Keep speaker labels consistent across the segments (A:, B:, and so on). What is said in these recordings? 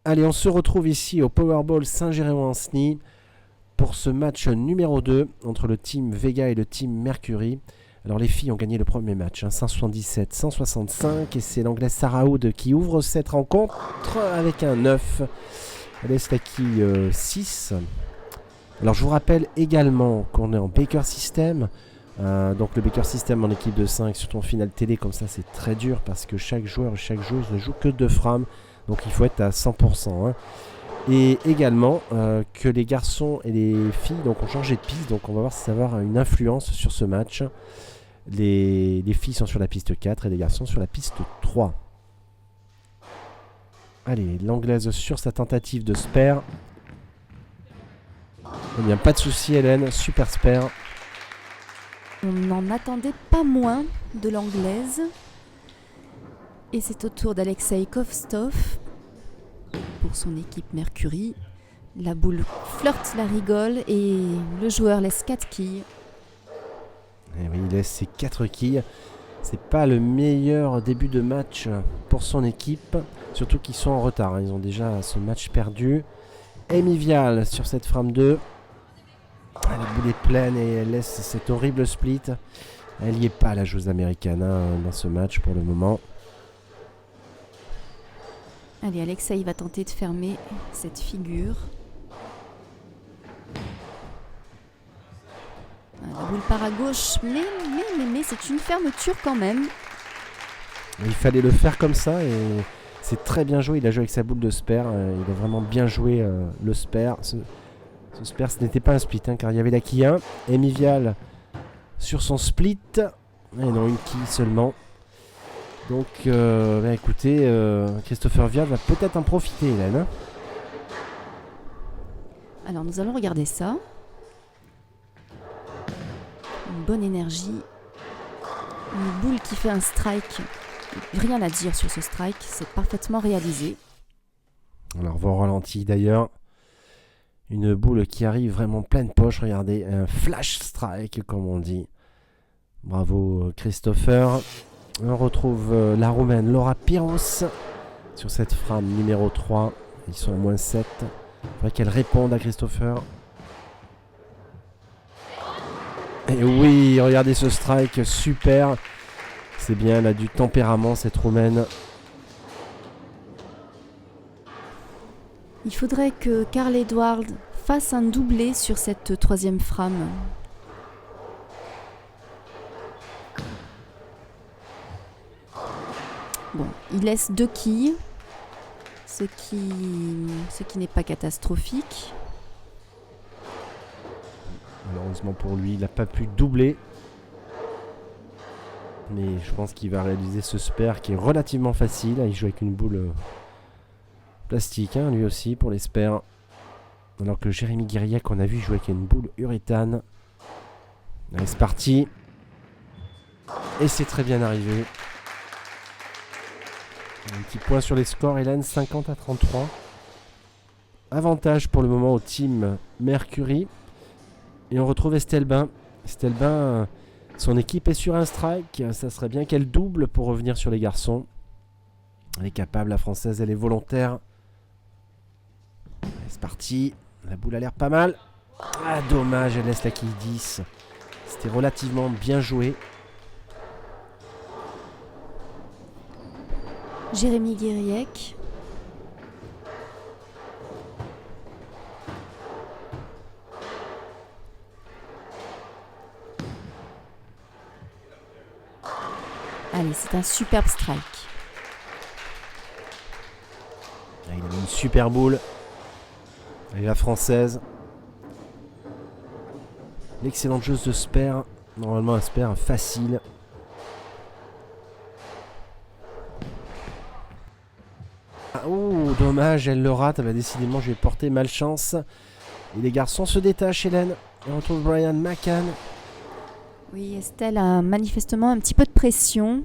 A: Allez, on se retrouve ici au Powerball Saint-Géréon-Ancenis pour ce match numéro 2 entre le team Vega et le team Mercury. Alors les filles ont gagné le premier match, 177-165, et c'est l'anglaise Sarah Hood qui ouvre cette rencontre avec un 9. Elle laisse l'acquis 6. Alors je vous rappelle également qu'on est en Baker System. Donc le Baker System en équipe de 5, surtout en finale télé, comme ça c'est très dur parce que chaque joueur et chaque joueuse ne joue que 2 frames. Donc il faut être à 100%. Et également que les garçons et les filles donc, ont changé de piste. Donc on va voir si ça va avoir une influence sur ce match. Les filles sont sur la piste 4 et les garçons sur la piste 3. Allez, l'anglaise sur sa tentative de spare. Eh bien, pas de souci, Hélène, super spare.
B: On n'en attendait pas moins de l'anglaise. Et c'est au tour d'Alexei Kovstov pour son équipe Mercury. La boule flirte la rigole et le joueur laisse 4 quilles.
A: Et oui, il laisse ses 4 quilles. C'est pas le meilleur début de match pour son équipe, surtout qu'ils sont en retard. Ils ont déjà ce match perdu. Amy Vial sur cette frame 2. La boule est pleine et elle laisse cet horrible split. Elle n'y est pas, la joueuse américaine, dans ce match pour le moment.
B: Allez, Alexei va tenter de fermer cette figure. La boule part à gauche, mais c'est une fermeture quand même.
A: Il fallait le faire comme ça et c'est très bien joué. Il a joué avec sa boule de spare. Il a vraiment bien joué le spare. Ce spare, ce n'était pas un split, car il y avait la quille 1. Amy Vial sur son split. Et non, une quille seulement. Donc, écoutez, Christopher Vial va peut-être en profiter, Hélène.
B: Alors, nous allons regarder ça. Une bonne énergie. Une boule qui fait un strike. Rien à dire sur ce strike, c'est parfaitement réalisé.
A: Alors, on ralenti d'ailleurs. Une boule qui arrive vraiment pleine poche. Regardez, un flash strike, comme on dit. Bravo, Christopher. On retrouve la Roumaine Laura Piros sur cette frame numéro 3. Ils sont à -7. Il faudrait qu'elle réponde à Christopher. Et oui, regardez ce strike, super. C'est bien, elle a du tempérament, cette Roumaine.
B: Il faudrait que Carl Edward fasse un doublé sur cette 3e frame. Bon, il laisse 2 quilles, ce qui n'est pas catastrophique.
A: Malheureusement pour lui, il n'a pas pu doubler. Mais je pense qu'il va réaliser ce spare qui est relativement facile. Il joue avec une boule plastique, lui aussi, pour les spares. Alors que Jérémy Guiriac, on a vu, jouer avec une boule uréthane. Allez, c'est parti. Et c'est très bien arrivé. Un petit point sur les scores, Hélène, 50-33. Avantage pour le moment au team Mercury. Et on retrouve Estelle Bain. Estelle Bain, son équipe est sur un strike. Ça serait bien qu'elle double pour revenir sur les garçons. Elle est capable, la française, elle est volontaire. Allez, c'est parti. La boule a l'air pas mal. Ah, dommage, elle laisse la quille 10. C'était relativement bien joué.
B: Jérémy Guiriec. Allez, c'est un superbe strike.
A: Ah, il a mis une super boule. Et la française. L'excellente joueuse de spare. Normalement un spare facile. Ah, oh, dommage, elle le rate. Décidément, je vais porter malchance. Et les garçons se détachent, Hélène. Et on retrouve Brian McCann.
B: Oui, Estelle a manifestement un petit peu de pression.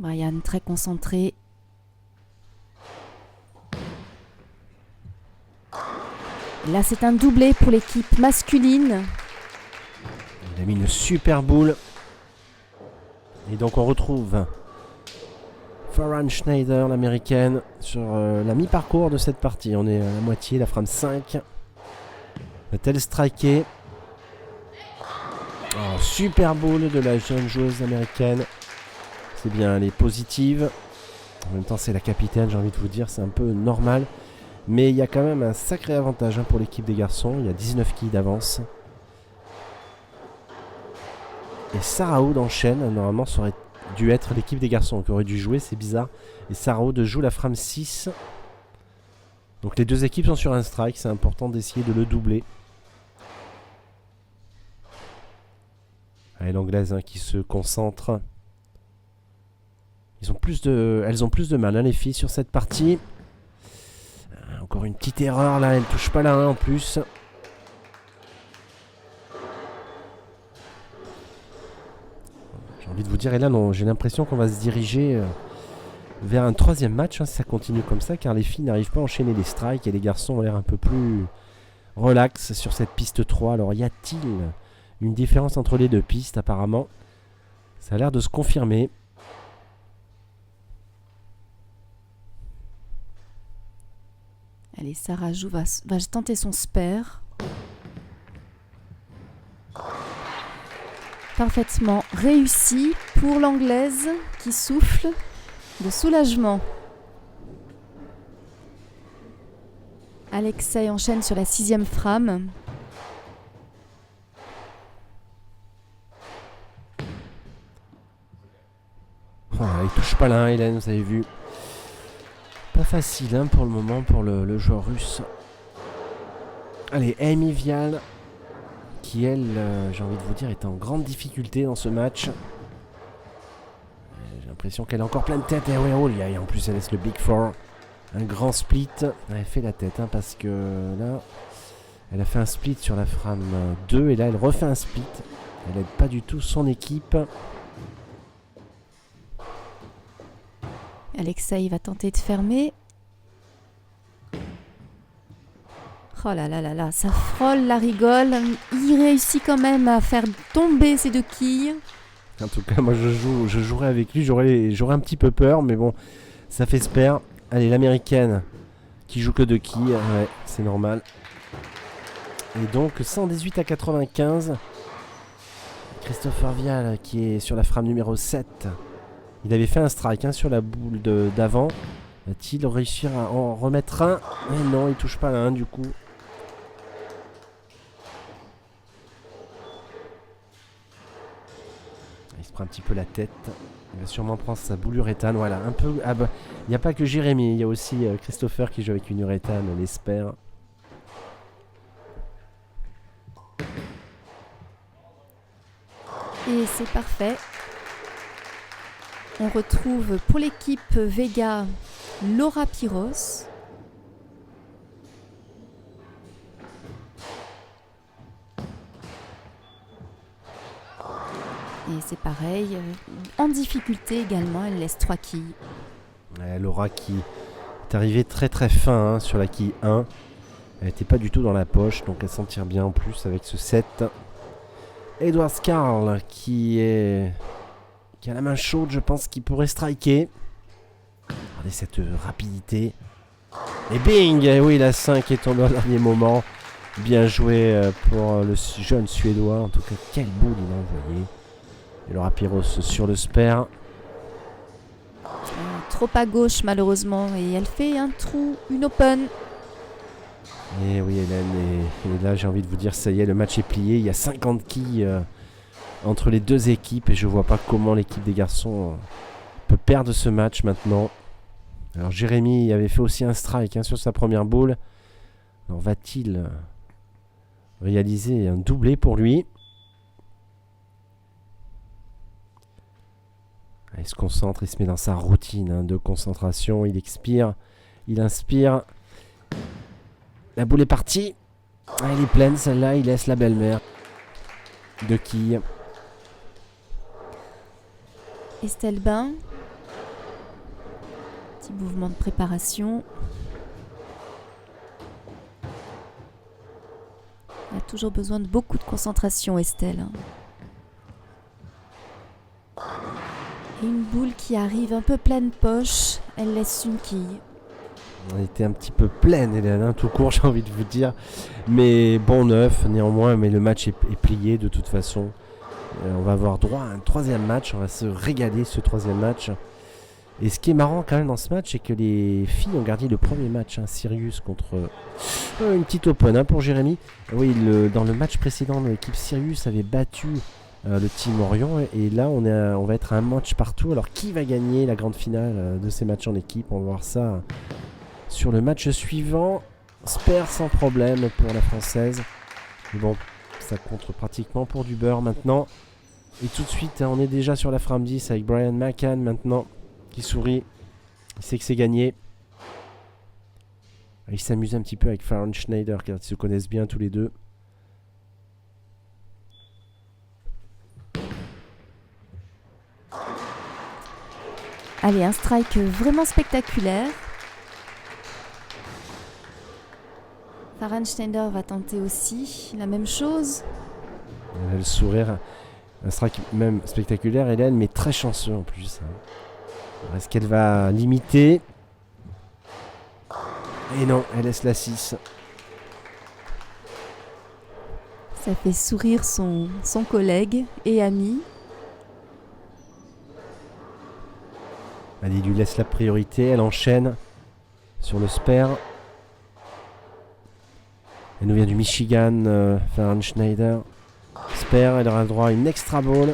B: Brian très concentré. Là, c'est un doublé pour l'équipe masculine.
A: Il a mis une super boule. Et donc on retrouve Farhan Schneider, l'américaine, sur la mi-parcours de cette partie. On est à la moitié, la frame 5. Va-t-elle striker? Oh, super boule de la jeune joueuse américaine. C'est bien, elle est positive. En même temps, c'est la capitaine, j'ai envie de vous dire, c'est un peu normal. Mais il y a quand même un sacré avantage pour l'équipe des garçons. Il y a 19 quilles d'avance. Et Sarah Wood enchaîne. Normalement, ça aurait dû être l'équipe des garçons qui aurait dû jouer. C'est bizarre. Et Sarah Wood joue la frame 6. Donc les deux équipes sont sur un strike. C'est important d'essayer de le doubler. Allez, l'anglaise qui se concentre. Elles ont plus de mal, les filles, sur cette partie. Encore une petite erreur là, elle touche pas la 1 en plus. J'ai envie de vous dire, et là non, j'ai l'impression qu'on va se diriger vers un troisième match si ça continue comme ça, car les filles n'arrivent pas à enchaîner les strikes et les garçons ont l'air un peu plus relax sur cette piste 3. Alors y a-t-il une différence entre les deux pistes? Apparemment, ça a l'air de se confirmer.
B: Allez, Sarah Jou va tenter son spare. Parfaitement réussi pour l'anglaise qui souffle de soulagement. Alexei enchaîne sur la 6e frame.
A: Oh, il touche pas la 1, Hélène, vous avez vu. Pas facile pour le moment pour le joueur russe. Allez, Amy Vial, qui elle, j'ai envie de vous dire, est en grande difficulté dans ce match. J'ai l'impression qu'elle a encore plein de tête. Et ouais, oh, et en plus elle laisse le Big Four. Un grand split. Elle fait la tête parce que là, elle a fait un split sur la frame 2 et là elle refait un split. Elle n'aide pas du tout son équipe.
B: Alexei va tenter de fermer. Oh là là là là, ça frôle la rigole. Il réussit quand même à faire tomber ses deux quilles.
A: En tout cas, moi je jouerai avec lui. J'aurais un petit peu peur, mais bon, ça fait spare. Allez, l'américaine qui joue que 2 quilles. Ouais, c'est normal. Et donc 118-95. Christopher Vial qui est sur la frame numéro 7. Il avait fait un strike sur la boule d'avant. Va-t-il réussir à en remettre un? Mais non, il touche pas la 1 du coup. Il se prend un petit peu la tête. Il va sûrement prendre sa boule uréthane. Voilà, un peu. Ah bah, il n'y a pas que Jérémy, il y a aussi Christopher qui joue avec une uréthane, on l'espère.
B: Et c'est parfait. On retrouve pour l'équipe Vega Laura Piros. Et c'est pareil, en difficulté également, elle laisse 3 quilles.
A: Ouais, Laura qui est arrivée très très fin sur la quille 1. Elle n'était pas du tout dans la poche, donc elle s'en tire bien en plus avec ce 7. Edward Scarl qui a la main chaude, je pense qu'il pourrait striker. Regardez cette rapidité. Et bing! Et oui, la 5 est tombée au dernier moment. Bien joué pour le jeune Suédois. En tout cas, quelle boule il a envoyé. Et Laura Piros sur le spare.
B: Trop à gauche malheureusement. Et elle fait un trou, une open.
A: Et oui, Hélène. Et là, j'ai envie de vous dire, ça y est, le match est plié. Il y a 50 quilles entre les deux équipes. Et je vois pas comment l'équipe des garçons peut perdre ce match maintenant. Alors Jérémy avait fait aussi un strike sur sa première boule. Alors va-t-il réaliser un doublé pour lui? Il se concentre, il se met dans sa routine de concentration. Il expire, il inspire. La boule est partie. Elle est pleine celle-là, il laisse la belle-mère. 2 quilles.
B: Estelle Bain Petit mouvement de préparation. Elle a toujours besoin de beaucoup de concentration, Estelle. Et une boule qui arrive un peu pleine poche. Elle laisse une quille.
A: Elle était un petit peu pleine, Hélène, tout court, j'ai envie de vous dire. Mais bon neuf, néanmoins, mais le match est plié de toute façon. On va avoir droit à un troisième match. On va se régaler ce troisième match. Et ce qui est marrant quand même dans ce match, c'est que les filles ont gardé le premier match, Sirius contre une petite open pour Jérémy. Oui, dans le match précédent, l'équipe Sirius avait battu le team Orion. Et là, on va être à un match partout. Alors, qui va gagner la grande finale de ces matchs en équipe? On va voir ça sur le match suivant. Sper sans problème pour la française. Mais bon, ça compte pratiquement pour du beurre maintenant. Et tout de suite, on est déjà sur la frame 10 avec Brian McCann maintenant. Qui sourit, il sait que c'est gagné. Il s'amuse un petit peu avec Farron Schneider car ils se connaissent bien tous les deux.
B: Allez, un strike vraiment spectaculaire. Farron Schneider va tenter aussi la même chose.
A: Elle a le sourire, un strike même spectaculaire, Hélène, mais très chanceux en plus. Est-ce qu'elle va limiter? Et non, elle laisse la 6.
B: Ça fait sourire son collègue et ami.
A: Elle lui laisse la priorité, elle enchaîne sur le spare. Elle nous vient du Michigan, Farron Schneider. Spare, elle aura le droit à une extra ball.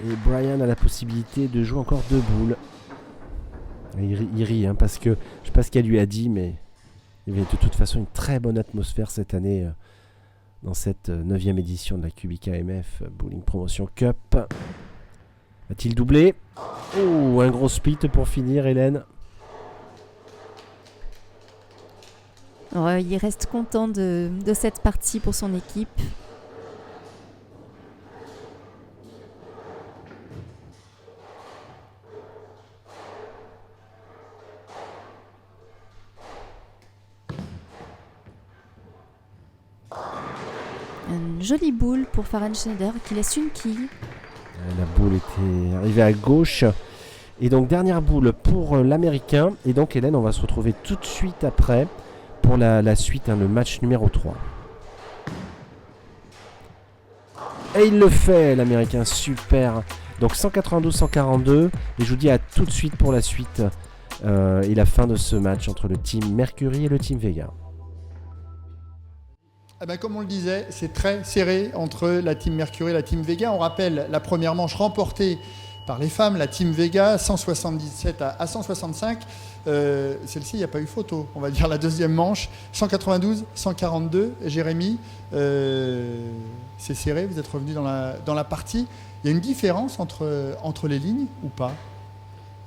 A: Et Brian a la possibilité de jouer encore 2 boules. Il rit parce que je sais pas ce qu'elle lui a dit, mais il y avait de toute façon une très bonne atmosphère cette année dans cette 9e édition de la QBKMF Bowling Promotion Cup. Va-t-il doubler? Oh, un gros split pour finir, Hélène.
B: Alors, il reste content de cette partie pour son équipe. Une jolie boule pour Farron Schneider qui laisse une quille.
A: La boule était arrivée à gauche. Et donc dernière boule pour l'Américain. Et donc Hélène, on va se retrouver tout de suite après pour la suite, le match numéro 3. Et il le fait, l'Américain, super. Donc 192-142. Et je vous dis à tout de suite pour la suite et la fin de ce match entre le team Mercury et le team Vega.
C: Eh ben, comme on le disait, c'est très serré entre la team Mercury et la team Vega. On rappelle la première manche remportée par les femmes, la team Vega, 177 à 165. Celle-ci, il n'y a pas eu photo. On va dire la deuxième manche, 192-142. Jérémy, c'est serré, vous êtes revenu dans la partie. Il y a une différence entre les lignes ou pas?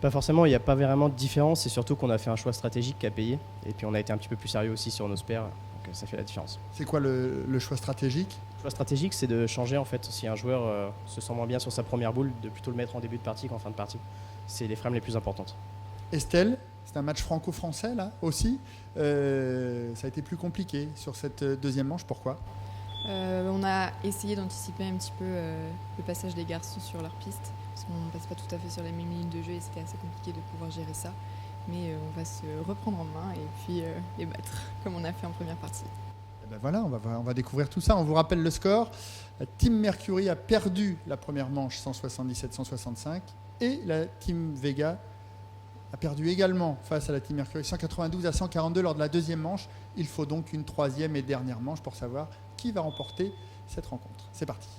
D: Pas forcément, il n'y a pas vraiment de différence. C'est surtout qu'on a fait un choix stratégique qui a payé. Et puis on a été un petit peu plus sérieux aussi sur nos spares. Donc ça fait la différence.
C: C'est quoi le choix stratégique?
D: Le choix stratégique, c'est de changer en fait. Si un joueur se sent moins bien sur sa première boule, de plutôt le mettre en début de partie qu'en fin de partie. C'est les frames les plus importantes.
C: Estelle, c'est un match franco-français là aussi. Ça a été plus compliqué sur cette deuxième manche. Pourquoi?
E: On a essayé d'anticiper un petit peu le passage des garçons sur leur piste. Parce qu'on ne passe pas tout à fait sur les mêmes lignes de jeu et c'était assez compliqué de pouvoir gérer ça. Mais on va se reprendre en main et puis les battre, comme on a fait en première partie.
C: Et ben voilà, on va découvrir tout ça. On vous rappelle le score. La Team Mercury a perdu la première manche 177-165 et la Team Vega a perdu également face à la Team Mercury 192 à 142 lors de la deuxième manche. Il faut donc une troisième et dernière manche pour savoir qui va remporter cette rencontre. C'est parti.